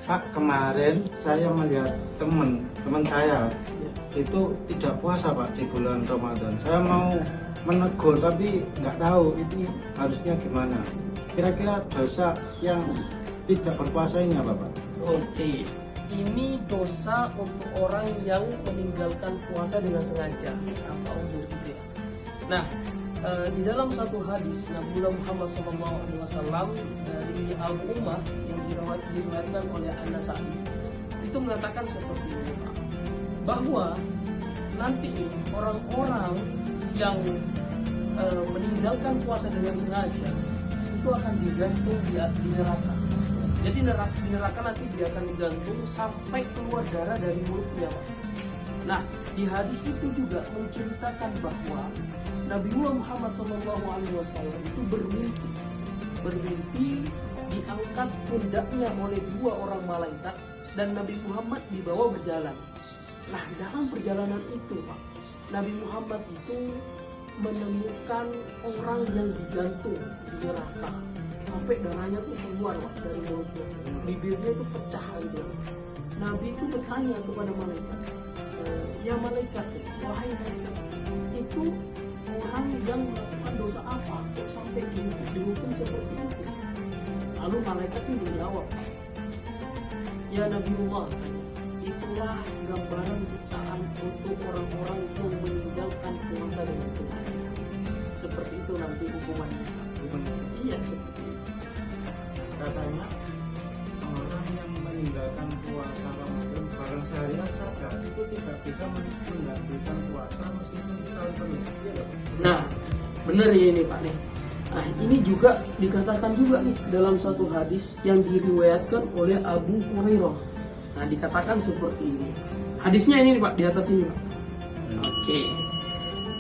Pak, kemarin saya melihat teman saya itu tidak puasa Pak di bulan Ramadan. Saya mau menegur tapi nggak tahu itu harusnya gimana. Kira-kira dosa yang tidak berpuasa ini apa Pak? Oke, ini dosa untuk orang yang meninggalkan puasa dengan sengaja atau uzur gitu ya. Nah, di dalam satu hadis Nabi Muhammad SAW dari Abu Umar yang diriwayatkan oleh An-Nasa'i itu mengatakan seperti ini, bahwa nanti orang-orang yang meninggalkan puasa dengan sengaja itu akan digantung di neraka. Jadi di neraka nanti dia akan digantung sampai keluar darah dari mulutnya. Nah, di hadis itu juga menceritakan bahwa Nabi Muhammad SAW itu bermimpi diangkat pundaknya oleh dua orang malaikat dan Nabi Muhammad dibawa berjalan. Nah, dalam perjalanan itu Pak, Nabi Muhammad itu menemukan orang yang digantung di neraka sampai darahnya tuh keluar Pak dari mulutnya, bibirnya itu pecah gitu. Nabi itu bertanya kepada malaikat, ya malaikat, wahai malaikat, itu orang yang melakukan dosa apa kok sampai dihukum seperti itu? Lalu malaikat itu menjawab, ya Nabiullah, itulah gambaran siksaan untuk orang-orang yang meninggalkan puasa dengan sengaja. Seperti itu nanti hukumannya. Iya, seperti itu. Katanya orang yang meninggalkan puasa Ramadan barang seharian saja itu tidak bisa meninggalkan puasa meskipun sekali penuh. Nah, benar ya ini Pak nih. Nah, ini juga dikatakan juga nih dalam satu hadis yang diriwayatkan oleh Abu Hurairah. Nah, dikatakan seperti ini. Hadisnya ini nih Pak, di atas ini Pak. Oke.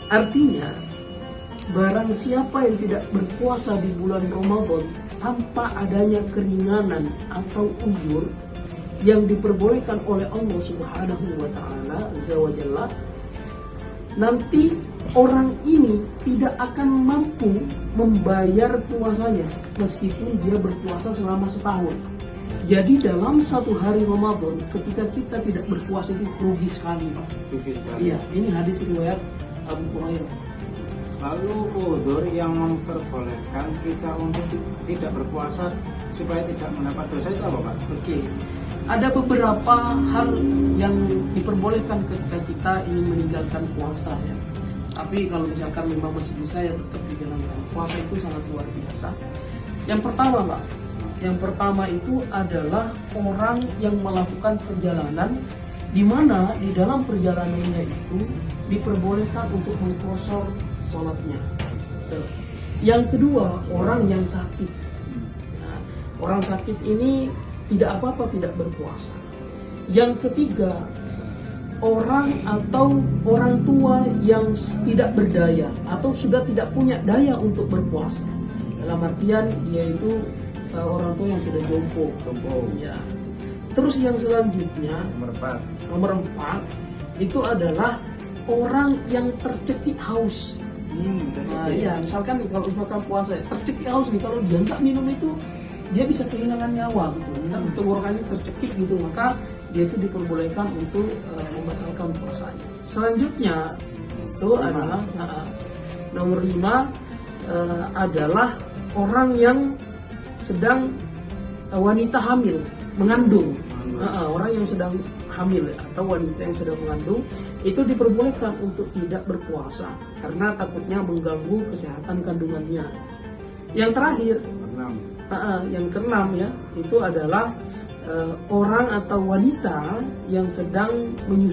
Artinya, barang siapa yang tidak berpuasa di bulan Ramadan tanpa adanya keringanan atau uzur yang diperbolehkan oleh Allah Subhanahu wa taala Azza wa Jalla, nanti orang ini tidak akan mampu membayar puasanya meskipun dia berpuasa selama setahun. Jadi dalam satu hari Ramadan ketika kita tidak berpuasa itu rugi sekali Pak. Iya, ini hadis riwayat Abu Hurairah. Lalu udzur yang memperbolehkan kita untuk tidak berpuasa supaya tidak mendapat dosa itu apa Pak? Oke. Ada beberapa hal yang diperbolehkan ketika kita ingin meninggalkan puasa ya. Tapi kalau misalkan memang masih bisa ya tetap dijalankan. Puasa itu sangat luar biasa. Yang pertama Pak, yang pertama itu adalah orang yang melakukan perjalanan di mana di dalam perjalanannya itu diperbolehkan untuk mengkosor sholatnya. Yang kedua, orang yang sakit. Nah, orang sakit ini tidak apa-apa tidak berpuasa. Yang ketiga, orang atau orang tua yang tidak berdaya atau sudah tidak punya daya untuk berpuasa. Dalam artian dia itu orang tua yang sudah jompo. Ya. Terus yang selanjutnya nomor 4 itu adalah orang yang tercekik haus. Nah, ya, misalkan kalau puasa tercekik haus nih, kalau dia nggak minum itu dia bisa kehilangan nyawa gitu. Tenggorokannya tercekik gitu, maka dia itu diperbolehkan untuk membatalkan puasanya. Selanjutnya itu adalah nomor 5 adalah orang yang sedang wanita hamil, mengandung. Orang yang sedang hamil atau wanita yang sedang mengandung itu diperbolehkan untuk tidak berpuasa karena takutnya mengganggu kesehatan kandungannya. Yang terakhir, yang keenam ya, itu adalah orang atau wanita yang sedang menyusui.